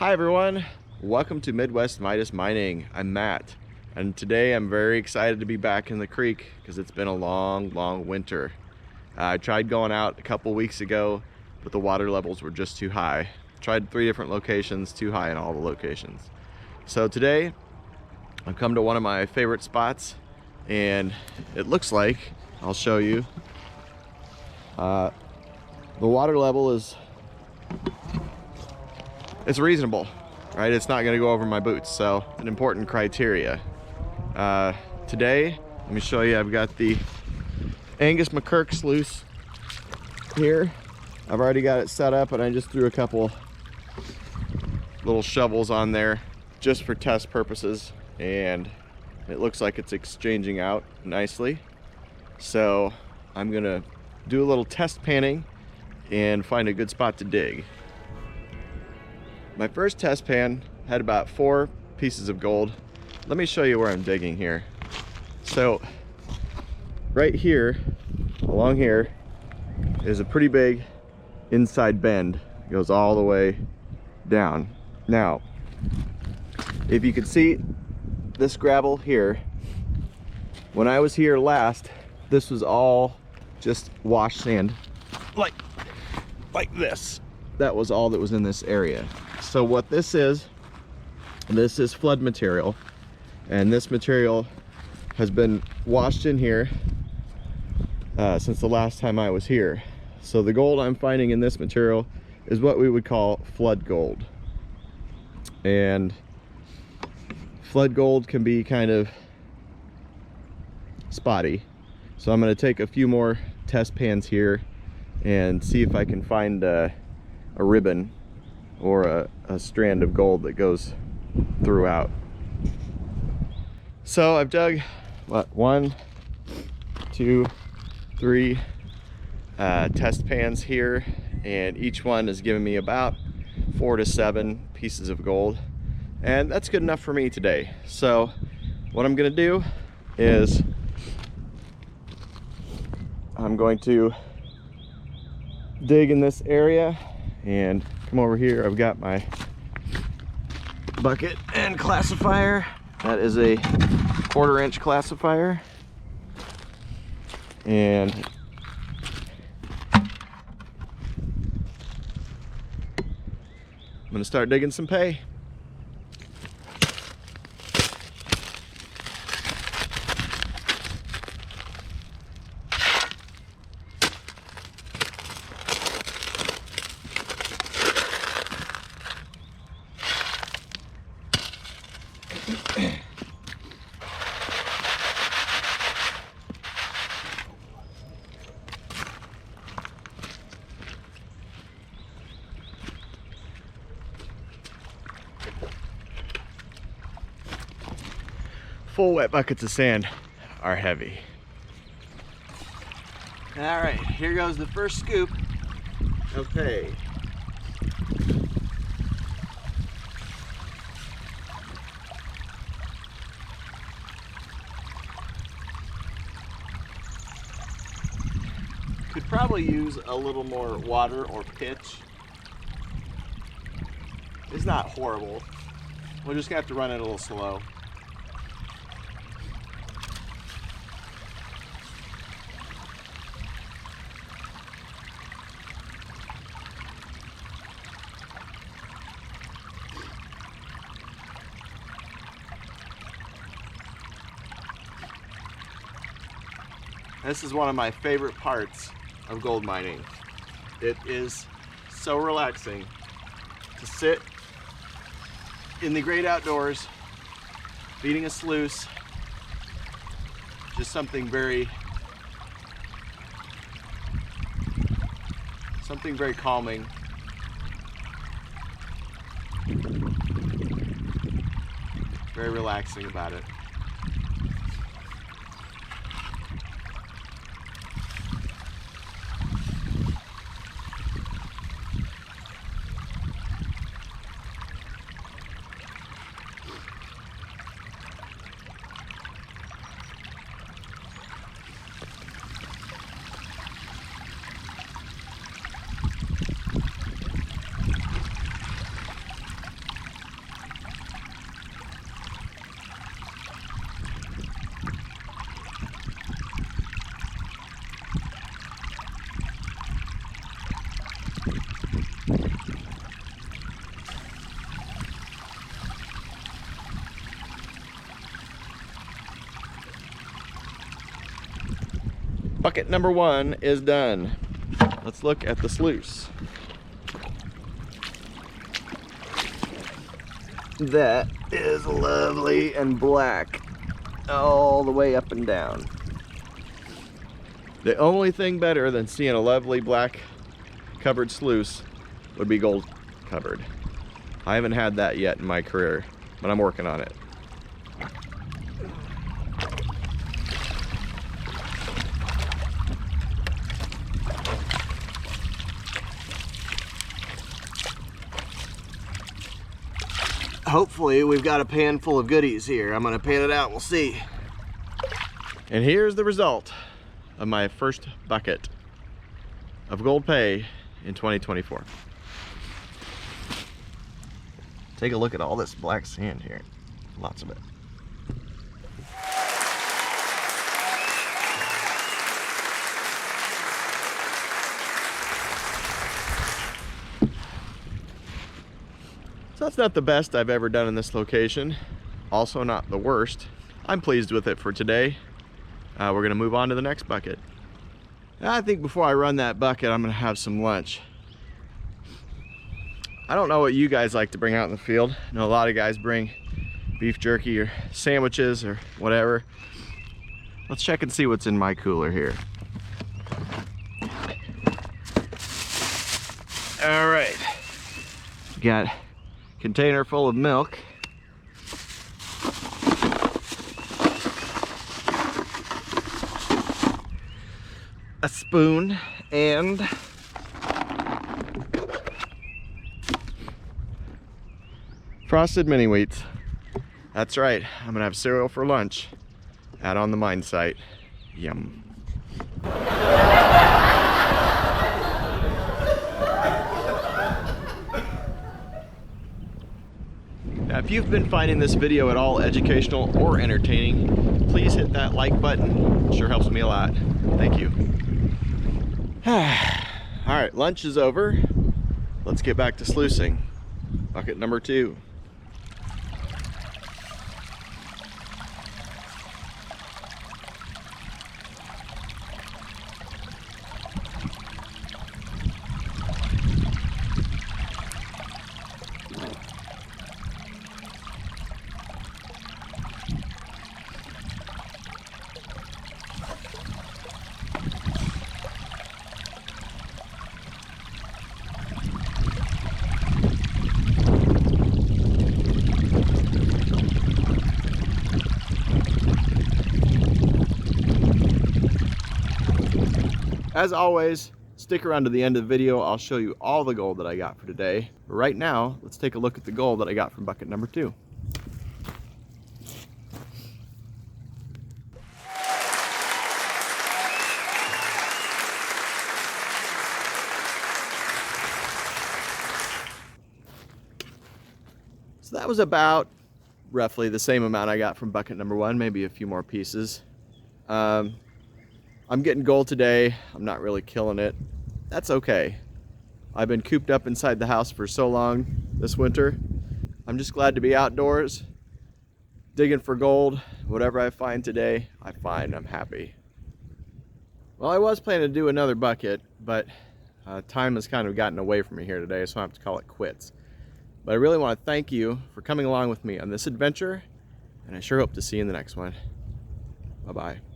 Hi everyone, welcome to Midwest Midas Mining. I'm Matt, and today I'm very excited to be back in the creek because it's been a long winter. I tried going out a couple weeks ago, but the water levels were just too high. Tried 3 different locations, too high in all the locations. So today I've come to one of my favorite spots, and it looks like, I'll show you, the water level is reasonable, right? It's not going to go over my boots, so an important criteria. Today, let me show you, I've got the Angus McKirk sluice here. I've already got it set up, and I just threw a couple little shovels on there just for test purposes, and it looks like it's exchanging out nicely. So I'm gonna do a little test panning and find a good spot to dig. My first test pan had about 4 pieces of gold. Let me show you where I'm digging here. So right here, along here, is a pretty big inside bend. It goes all the way down. Now, if you could see this gravel here, when I was here last, this was all just washed sand, like this. That was all that was in this area. So what this is flood material, and this material has been washed in here since the last time I was here. So the gold I'm finding in this material is what we would call flood gold. And flood gold can be kind of spotty. So I'm going to take a few more test pans here and see if I can find a ribbon or a strand of gold that goes throughout. So I've dug, what, 1, 2, 3 test pans here, and each one has given me about 4 to 7 pieces of gold, and that's good enough for me today. So what I'm gonna do is I'm going to dig in this area and come over here. I've got my bucket and classifier. That is a 1/4 inch classifier, and I'm gonna start digging some pay. Full wet buckets of sand are heavy. All right, here goes the first scoop of pay. Could probably use a little more water or pitch. It's not horrible. We're just gonna have to run it a little slow. This is one of my favorite parts of gold mining. It is so relaxing to sit in the great outdoors, feeding a sluice. Just something very calming. Very relaxing about it. Bucket number 1 is done. Let's look at the sluice. That is lovely and black all the way up and down. The only thing better than seeing a lovely black covered sluice would be gold covered. I haven't had that yet in my career, but I'm working on it. Hopefully we've got a pan full of goodies here. I'm gonna pan it out, we'll see. And here's the result of my first bucket of gold pay in 2024. Take a look at all this black sand here. Lots of it. So that's not the best I've ever done in this location. Also not the worst. I'm pleased with it for today. We're gonna move on to the next bucket. I think before I run that bucket, I'm gonna have some lunch. I don't know what you guys like to bring out in the field. I know a lot of guys bring beef jerky or sandwiches or whatever. Let's check and see what's in my cooler here. All right, got a container full of milk. A spoon and frosted mini wheats. That's right, I'm gonna have cereal for lunch out on the mine site. Yum. Now, if you've been finding this video at all educational or entertaining, please hit that like button. It sure helps me a lot. Thank you. All right, lunch is over. Let's get back to sluicing. Bucket number 2. As always, stick around to the end of the video. I'll show you all the gold that I got for today. But right now, let's take a look at the gold that I got from bucket number 2. So that was about roughly the same amount I got from bucket number 1, maybe a few more pieces. I'm getting gold today. I'm not really killing it. That's okay. I've been cooped up inside the house for so long this winter. I'm just glad to be outdoors, digging for gold. Whatever I find today, I find. I'm happy. Well, I was planning to do another bucket, but time has kind of gotten away from me here today, so I have to call it quits. But I really want to thank you for coming along with me on this adventure, and I sure hope to see you in the next one. Bye-bye.